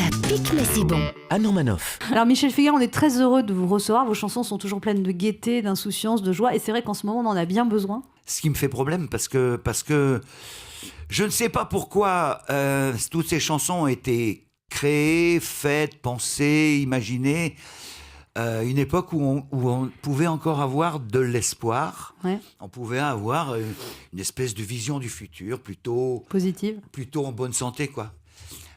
Ça pique mais c'est bon. Anne Romanoff. Alors Michel Fugain, on est très heureux de vous recevoir. Vos chansons sont toujours pleines de gaieté, d'insouciance, de joie. Et c'est vrai qu'en ce moment, on en a bien besoin. Ce qui me fait problème, parce que je ne sais pas pourquoi toutes ces chansons ont été créées, faites, pensées, imaginées. Une époque où on pouvait encore avoir de l'espoir. Ouais. On pouvait avoir une espèce de vision du futur plutôt en bonne santé, quoi.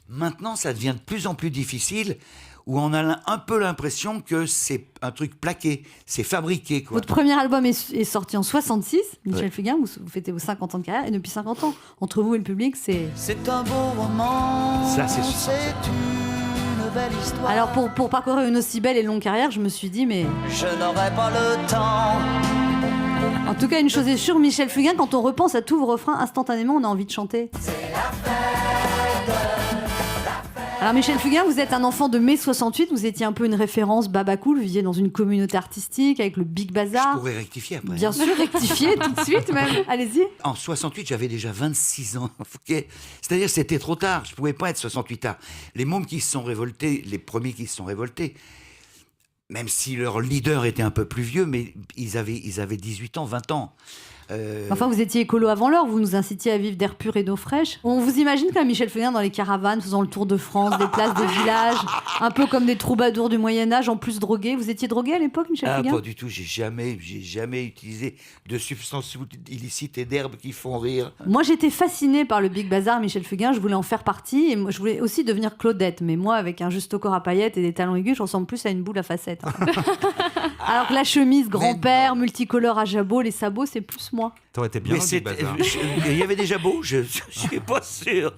Maintenant, ça devient de plus en plus difficile, où on a un peu l'impression que c'est un truc plaqué, c'est fabriqué, quoi. Votre premier album est sorti en 66, Michel Fugain, vous fêtez vos 50 ans de carrière, et depuis 50 ans, entre vous et le public, c'est... C'est un beau roman, Ça, c'est une belle histoire. Alors pour parcourir une aussi belle et longue carrière, je me suis dit, mais... Je n'aurai pas le temps. En tout cas, une chose est sûre, Michel Fugain, quand on repense à tous vos refrains, instantanément, on a envie de chanter. Alors Michel Fugain, vous êtes un enfant de mai 68, vous étiez un peu une référence baba cool, vous viviez dans une communauté artistique avec le Big Bazar. Je pourrais rectifier après. Bien sûr, rectifier tout de suite même, allez-y. En 68, j'avais déjà 26 ans. Okay. C'est-à-dire que c'était trop tard, je ne pouvais pas être 68 tard. Les mômes qui se sont révoltés, les premiers qui se sont révoltés, même si leur leader était un peu plus vieux, mais ils avaient 18 ans, 20 ans. Enfin, vous étiez écolo avant l'heure, vous nous incitiez à vivre d'air pur et d'eau fraîche. On vous imagine comme Michel Fugain dans les caravanes, faisant le tour de France, des places, des villages, un peu comme des troubadours du Moyen-Âge, en plus drogués. Vous étiez drogué à l'époque, Michel Fugain ? Pas du tout, j'ai jamais utilisé de substances illicites et d'herbes qui font rire. Moi, j'étais fascinée par le Big Bazar, Michel Fugain, je voulais en faire partie, et moi, je voulais aussi devenir Claudette, mais moi, avec un juste au corps à paillettes et des talons aigus, je ressemble plus à une boule à facettes. Alors que la chemise grand-père, multicolore à jabot, les sabots, c'est plus moi. T'aurais été bien dans le Big Bazar. Il y avait déjà beau, je suis pas sûr.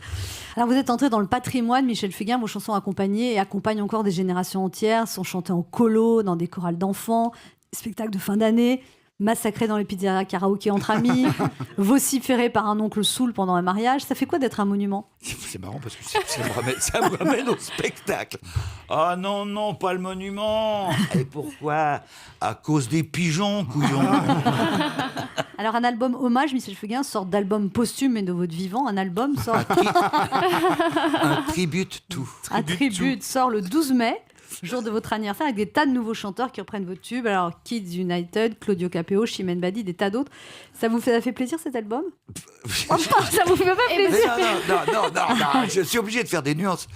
Alors vous êtes entré dans le patrimoine, Michel Fugain, vos chansons accompagnées et accompagnent encore des générations entières, sont chantées en colo, dans des chorales d'enfants, spectacles de fin d'année, massacrés dans les pizzerias karaoké entre amis, vociférés par un oncle saoul pendant un mariage. Ça fait quoi d'être un monument ? C'est marrant parce que ça me ramène au spectacle. Ah non, pas le monument. Et pourquoi ? À cause des pigeons, couillon. Alors un album hommage, Michel Fugain, sorte d'album posthume et de votre vivant. Un album sort... Un tribute tout. Un tribute sort le 12 mai. Jour de votre anniversaire, avec des tas de nouveaux chanteurs qui reprennent vos tubes. Alors, Kids United, Claudio Capéo, Chimène Badi, des tas d'autres. Ça vous fait plaisir cet album ? Ça vous fait pas plaisir ? Non, je suis obligé de faire des nuances.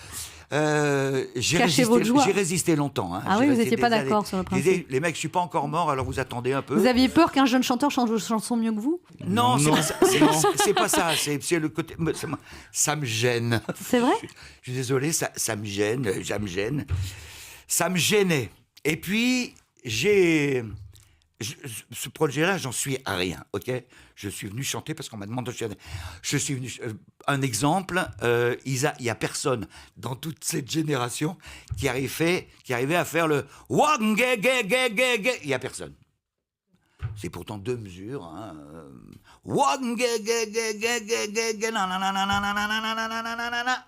J'ai résisté longtemps. Hein. Ah oui, vous n'étiez pas d'accord sur le principe. Les mecs, je suis pas encore mort, alors vous attendez un peu. Vous aviez peur qu'un jeune chanteur chante vos chansons mieux que vous ? Non, c'est pas ça. C'est le côté. Ça me gêne. C'est vrai ? Je suis désolé, ça me gêne. Ça me gênait. Et puis, ce projet-là, j'en suis à rien, ok ? Je suis venu chanter parce qu'on m'a demandé de chanter. Je suis venu... un exemple, il y a personne dans toute cette génération qui arrivait à faire le... Il y a personne. C'est pourtant 2 mesures. Hein.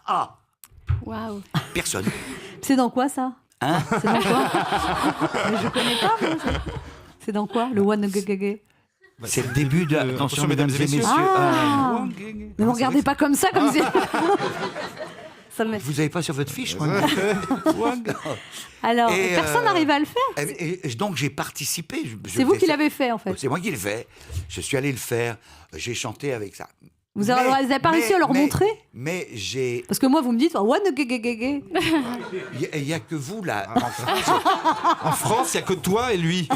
Ah. Waouh. Personne. C'est dans quoi, ça ? Hein ? C'est dans quoi ? Mais je connais pas, moi. C'est dans quoi, le one gagagé ? C'est le début de... Attention, mesdames et messieurs. Ah. Mais vous regardez pas comme ça, comme si... Ça me... Vous n'avez pas sur votre fiche, moi. Alors, personne n'arrive à le faire. Et donc, j'ai participé. C'est vous qui l'avez fait, en fait. C'est moi qui l'ai fait. Je suis allé le faire. J'ai chanté avec ça. Vous n'avez pas réussi à leur montrer ? Mais j'ai... Parce que moi, vous me dites, one gagagé. Il n'y a que vous, là. En France, il n'y a que toi et lui.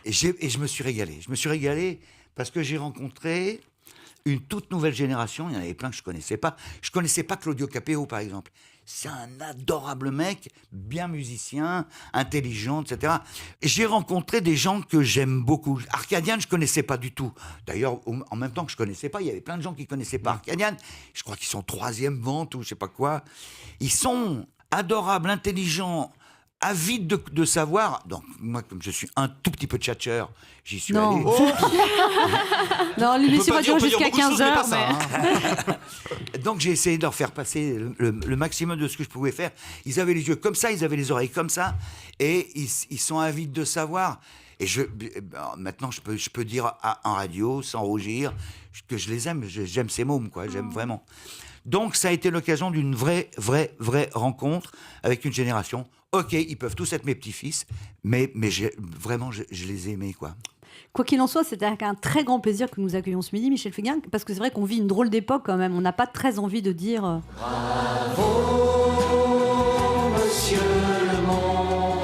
Et je me suis régalé. Je me suis régalé parce que j'ai rencontré une toute nouvelle génération. Il y en avait plein que je ne connaissais pas. Je ne connaissais pas Claudio Capéo, par exemple. C'est un adorable mec, bien musicien, intelligent, etc. Et j'ai rencontré des gens que j'aime beaucoup. Arcadian, je ne connaissais pas du tout. D'ailleurs, en même temps que je ne connaissais pas, il y avait plein de gens qui ne connaissaient pas Arcadian. Je crois qu'ils sont 3e vente ou je ne sais pas quoi. Ils sont adorables, intelligents, avide de savoir. Donc, moi, comme je suis un tout petit peu tchatcheur, j'y suis allé. Oh. Non, l'émission va durer jusqu'à 15h. Donc, j'ai essayé de leur faire passer le maximum de ce que je pouvais faire. Ils avaient les yeux comme ça, ils avaient les oreilles comme ça, et ils sont avides de savoir. Et maintenant, je peux dire en radio, sans rougir, que je les aime. J'aime ces mômes, quoi. J'aime vraiment. Donc ça a été l'occasion d'une vraie rencontre avec une génération. Ok, ils peuvent tous être mes petits-fils, mais je les ai aimés, quoi. Quoi qu'il en soit, c'était avec un très grand plaisir que nous accueillons ce midi, Michel Fugain, parce que c'est vrai qu'on vit une drôle d'époque quand même. On n'a pas très envie de dire... Monsieur le monde.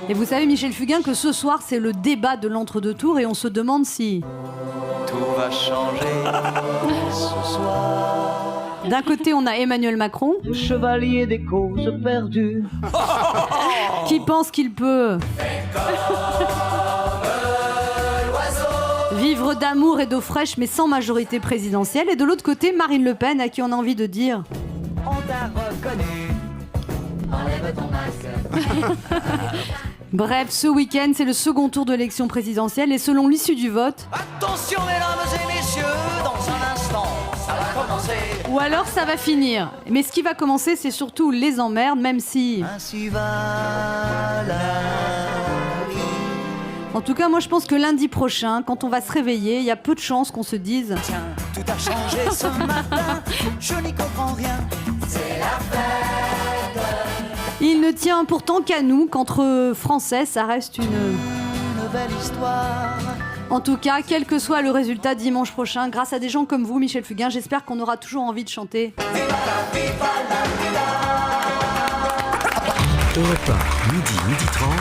Et vous savez, Michel Fugain, que ce soir, c'est le débat de l'entre-deux tours et on se demande si... Tout va changer ce soir. D'un côté, on a Emmanuel Macron, Chevalier des causes perdues. qui pense qu'il peut... vivre d'amour et d'eau fraîche, mais sans majorité présidentielle. Et de l'autre côté, Marine Le Pen, à qui on a envie de dire... On t'a reconnu. Enlève ton masque. Bref, ce week-end, c'est le second tour de l'élection présidentielle et selon l'issue du vote... Attention mesdames et messieurs, dans un instant, ça va commencer. Ou alors ça va finir. Mais ce qui va commencer, c'est surtout les emmerdes, même si... Ainsi va la vie. En tout cas, moi je pense que lundi prochain, quand on va se réveiller, il y a peu de chances qu'on se dise... Tiens, tout a changé ce matin, je n'y comprends rien. C'est la fête. Il ne tient pourtant qu'à nous, qu'entre Français, ça reste une... Une belle histoire. En tout cas, quel que soit le résultat dimanche prochain, grâce à des gens comme vous, Michel Fugain, j'espère qu'on aura toujours envie de chanter. Viva la vida. Europe 1, midi 30.